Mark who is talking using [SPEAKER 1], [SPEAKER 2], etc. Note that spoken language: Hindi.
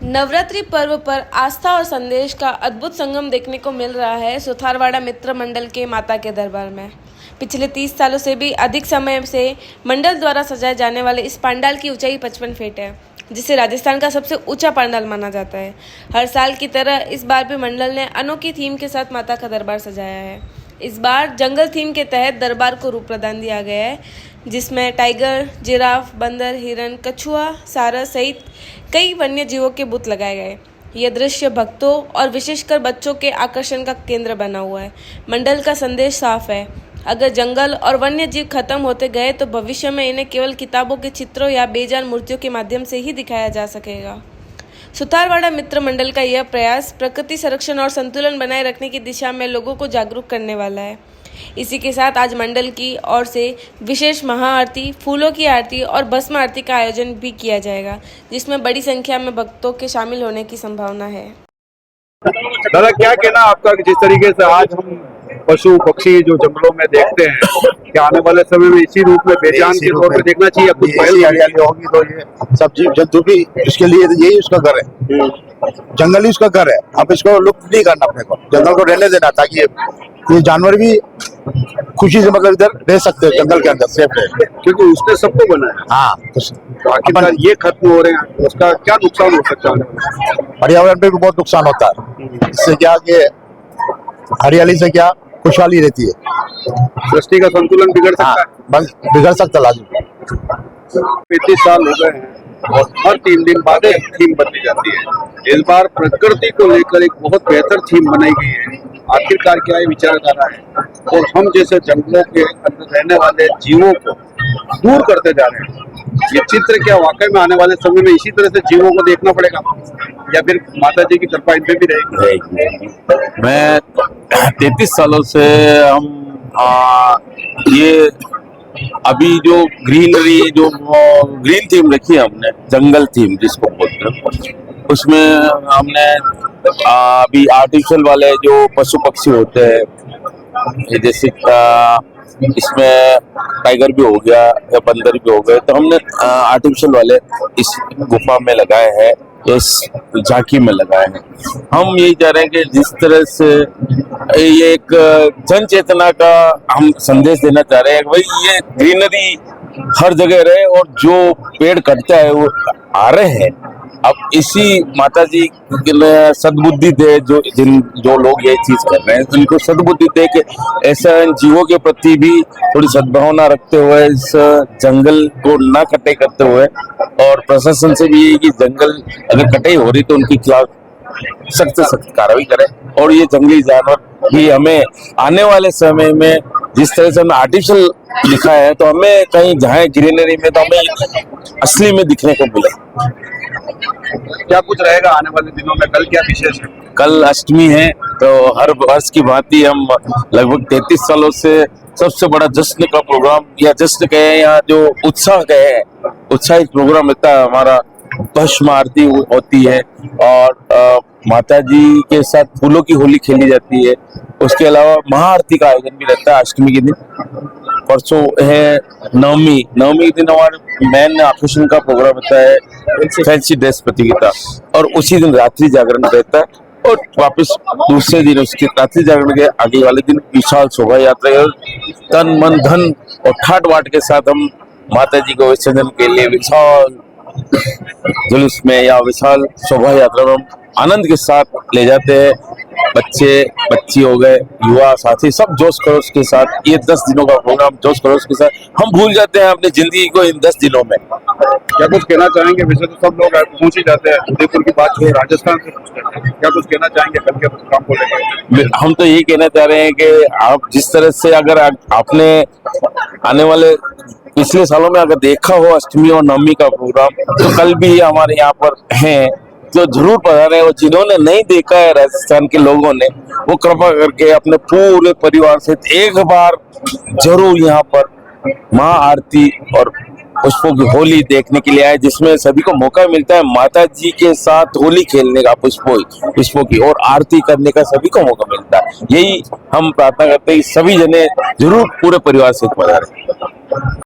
[SPEAKER 1] नवरात्रि पर्व पर आस्था और संदेश का अद्भुत संगम देखने को मिल रहा है सुथारवाड़ा मित्र मंडल के माता के दरबार में। पिछले 30 सालों से भी अधिक समय से मंडल द्वारा सजाए जाने वाले इस पंडाल की ऊंचाई 55 फीट है, जिसे राजस्थान का सबसे ऊंचा पंडाल माना जाता है। हर साल की तरह इस बार भी मंडल ने अनोखी थीम के साथ माता का दरबार सजाया है। इस बार जंगल थीम के तहत दरबार को रूप प्रदान दिया गया है, जिसमें टाइगर, जिराफ, बंदर, हिरन, कछुआ, सारस सहित कई वन्य जीवों के बुत लगाए गए। यह दृश्य भक्तों और विशेषकर बच्चों के आकर्षण का केंद्र बना हुआ है। मंडल का संदेश साफ है, अगर जंगल और वन्य जीव खत्म होते गए तो भविष्य में इन्हें केवल किताबों के चित्रों या बेजान मूर्तियों के माध्यम से ही दिखाया जा सकेगा। सुथारवाड़ा मित्र मंडल का यह प्रयास प्रकृति संरक्षण और संतुलन बनाए रखने की दिशा में लोगों को जागरूक करने वाला है। इसी के साथ आज मंडल की ओर से विशेष महाआरती, फूलों की आरती और भस्म आरती का आयोजन भी किया जाएगा, जिसमें बड़ी संख्या में भक्तों के शामिल होने की संभावना है।
[SPEAKER 2] दादा, क्या कहना आपका कि जिस तरीके से आज हम पशु पक्षी जो जंगलों में देखते हैं, क्या आने वाले समय में इसी रूप में पहचान के तौर पर देखना चाहिए? कुछ
[SPEAKER 3] हरियाली होगी तो ये सब जीव जंतु भी इसके लिए यही उसका घर है, जंगल ही उसका घर है। अब इसको लुप्त नहीं करना, अपने को जंगल को रहने देना, ताकि ये जानवर भी खुशी से मतलब इधर रह सकते हैं, जंगल के अंदर सेफ रहे,
[SPEAKER 2] क्योंकि उसने सबको बनाया।
[SPEAKER 3] हाँ,
[SPEAKER 2] तो आखिरकार ये खत्म हो रहे हैं, उसका क्या नुकसान हो सकता है?
[SPEAKER 3] पर्यावरण पे भी बहुत नुकसान होता है। इससे क्या कि हरियाली से क्या खुशहाली रहती है,
[SPEAKER 2] सृष्टि का संतुलन बिगड़ सकता है।
[SPEAKER 3] बिगड़ सकता लाजमी।
[SPEAKER 2] 35 साल हो गए हैं और हर 3 दिन बाद एक थीम बदली जाती है। इस बार प्रकृति को लेकर एक बहुत बेहतर थीम बनाई गई है। आखिरकार क्या ये विचारधारा है और हम जैसे जंगलों के अंदर रहने वाले जीवों को दूर करते जा रहे हैं? ये चित्र क्या वाकई में आने वाले समय में इसी तरह से जीवों को देखना पड़ेगा या फिर माता जी की कृपा इनपे भी रहेगी?
[SPEAKER 4] मैं 33 सालों से हम ये अभी जो ग्रीनरी, जो ग्रीन थीम रखी है हमने, जंगल थीम जिसको बोलते हैं, उसमें हमने अभी आर्टिफिशियल वाले जो पशु पक्षी होते हैं, जैसे इसमें टाइगर भी हो गया या बंदर भी हो गए, तो हमने आर्टिफिशियल वाले इस गुफा में लगाए हैं, इस झांकी में लगाए हैं। हम यही चाह रहे हैं कि जिस तरह से ये एक जन चेतना का हम संदेश देना चाह रहे हैं, भाई ये ग्रीनरी हर जगह रहे और जो पेड़ कटता है वो आ रहे हैं। अब इसी माता जी ने सद्बुद्धि दे, जो लोग ये चीज कर रहे हैं, उनको सद्बुद्धि दे के ऐसा जीवों के प्रति भी थोड़ी सद्भावना रखते हुए इस जंगल को ना कटाई करते हुए, और प्रशासन से भी ये कि जंगल अगर कटाई हो रही तो उनके खिलाफ सख्त से सख्त कार्रवाई करें। और ये जंगली जानवर भी हमें आने वाले समय में जिस तरह से हमें आर्टिफिशियल दिखा है, तो हमें कहीं जहाँ ग्रीनरी में तो हमें असली में दिखने को मिले।
[SPEAKER 2] क्या कुछ रहेगा आने वाले दिनों में? कल क्या विशेष है?
[SPEAKER 4] कल अष्टमी है, तो हर वर्ष की भांति हम लगभग 33 सालों से सबसे बड़ा जश्न का प्रोग्राम, या जश्न कहे या जो उत्साह कहे, उत्साहित प्रोग्राम रहता है हमारा। भस्म आरती होती है और माता जी के साथ फूलों की होली खेली जाती है। उसके अलावा महाआरती का आयोजन भी रहता है अष्टमी के दिन। परसों है नवमी के दिन हमारे मेन आकर्षण का प्रोग्राम होता है, फैंसी ड्रेस प्रतियोगिता, और उसी दिन रात्रि जागरण रहता है। और वापस दूसरे दिन उसके रात्रि जागरण के आगे वाले दिन विशाल शोभा यात्रा, तन मन धन और ठाट बाट के साथ हम माता जी को विसर्जन के लिए विशाल जुलूस में या विशाल शोभा यात्रा में आनंद के साथ ले जाते हैं। बच्चे बच्ची हो गए, युवा साथी, सब जोश खरोश के साथ ये 10 दिनों का प्रोग्राम जोश खरोश के साथ हम भूल जाते हैं अपनी जिंदगी को इन 10 दिनों में।
[SPEAKER 2] क्या कुछ कहना चाहेंगे? वैसे तो सब लोग पहुंच ही जाते हैं, उदयपुर की बात जो राजस्थान से पूछ करते हैं, क्या कुछ कहना चाहेंगे कल के प्रोग्राम को लेकर?
[SPEAKER 4] हम तो यही कहना चाह रहे हैं कि आप जिस तरह से अगर आपने आने वाले पिछले सालों में अगर देखा हो अष्टमी और नवमी का प्रोग्राम, तो कल भी हमारे यहाँ पर हैं, तो जरूर पधारें। और जिन्होंने नहीं देखा है राजस्थान के लोगों ने, वो कृपा करके अपने पूरे परिवार से एक बार जरूर यहाँ पर महाआरती और पुष्पों की होली देखने के लिए आए, जिसमें सभी को मौका मिलता है माता जी के साथ होली खेलने का, पुष्पों की और आरती करने का सभी को मौका मिलता है। यही हम प्रार्थना करते हैं कि सभी जने जरूर पूरे परिवार से पधारें।